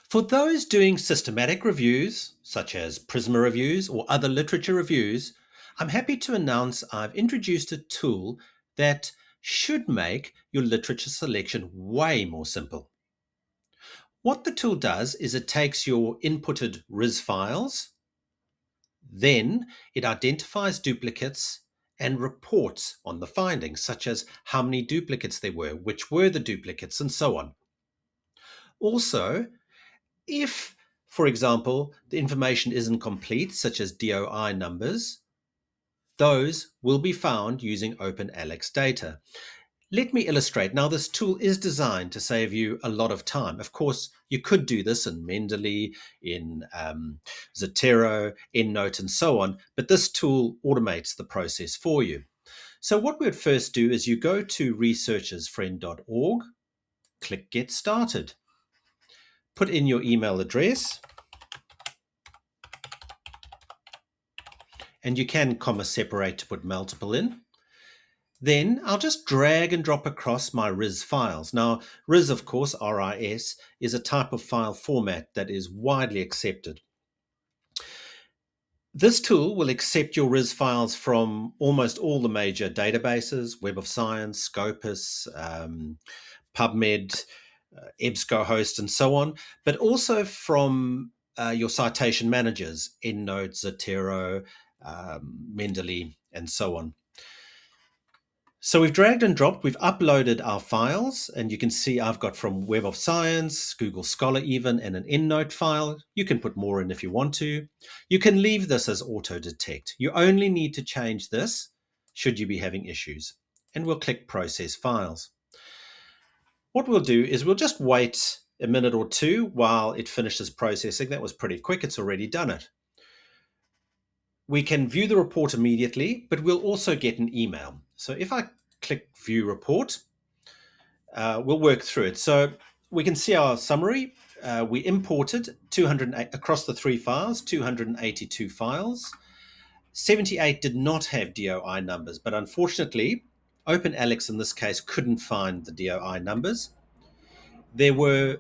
For those doing systematic reviews, such as PRISMA reviews or other literature reviews, I'm happy to announce I've introduced a tool that should make your literature selection way more simple. What the tool does is it takes your inputted RIS files, then it identifies duplicates and reports on the findings, such as how many duplicates there were, which were the duplicates, and so on. Also, if, for example, the information isn't complete, such as DOI numbers, those will be found using OpenAlex data. Let me illustrate. Now, this tool is designed to save you a lot of time. Of course, you could do this in Mendeley, in Zotero, EndNote, and so on, but this tool automates the process for you. So what we would first do is you go to researchersfriend.org, click Get Started. Put in your email address, and you can comma separate to put multiple in. Then I'll just drag and drop across my RIS files. Now, RIS, of course, RIS, is a type of file format that is widely accepted. This tool will accept your RIS files from almost all the major databases, Web of Science, Scopus, PubMed, EBSCOhost, and so on, but also from your citation managers, EndNote, Zotero, Mendeley, and so on. So we've dragged and dropped, we've uploaded our files, and you can see I've got from Web of Science, Google Scholar even, and an EndNote file. You can put more in if you want to. You can leave this as auto-detect. You only need to change this should you be having issues. And we'll click Process Files. What we'll do is we'll just wait a minute or two while it finishes processing. That was pretty quick, it's already done it. We can view the report immediately, but we'll also get an email. So if I click View Report, we'll work through it. So we can see our summary. We imported 208 across the 3 files, 282 files. 78 did not have DOI numbers, but unfortunately, OpenAlex in this case couldn't find the DOI numbers. There were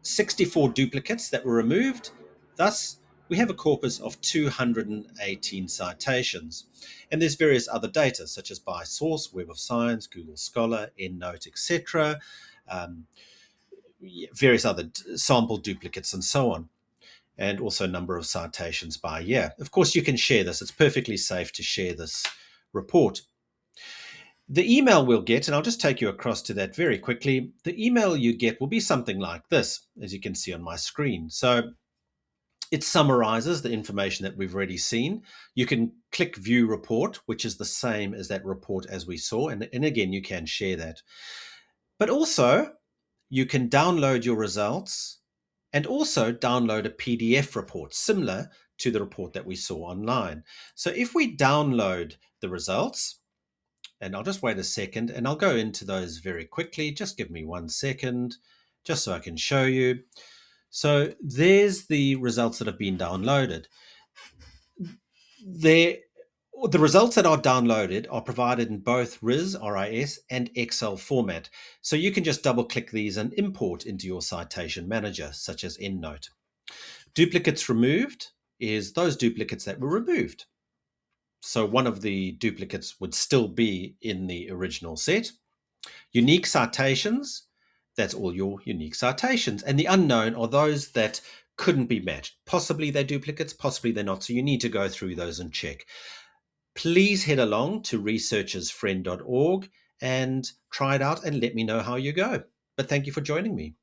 64 duplicates that were removed. Thus, we have a corpus of 218 citations. And there's various other data, such as by source, Web of Science, Google Scholar, EndNote, etc., various other sample duplicates, and so on, and also number of citations by year. Of course, you can share this. It's perfectly safe to share this report. The email we'll get, and I'll just take you across to that very quickly, the email you get will be something like this, as you can see on my screen. So it summarizes the information that we've already seen. You can click View Report, which is the same as that report as we saw, and again, you can share that. But also, you can download your results and also download a PDF report, similar to the report that we saw online. So if we download the results, and I'll just wait a second and I'll go into those very quickly. Just give me 1 second, just so I can show you. So there's the results that have been downloaded. The results that are downloaded are provided in both RIS, and Excel format. So you can just double click these and import into your citation manager, such as EndNote. Duplicates removed is those duplicates that were removed. So one of the duplicates would still be in the original set. Unique citations, that's all your unique citations. And the unknown are those that couldn't be matched. Possibly they're duplicates, possibly they're not. So you need to go through those and check. Please head along to researchersfriend.org and try it out and let me know how you go. But thank you for joining me.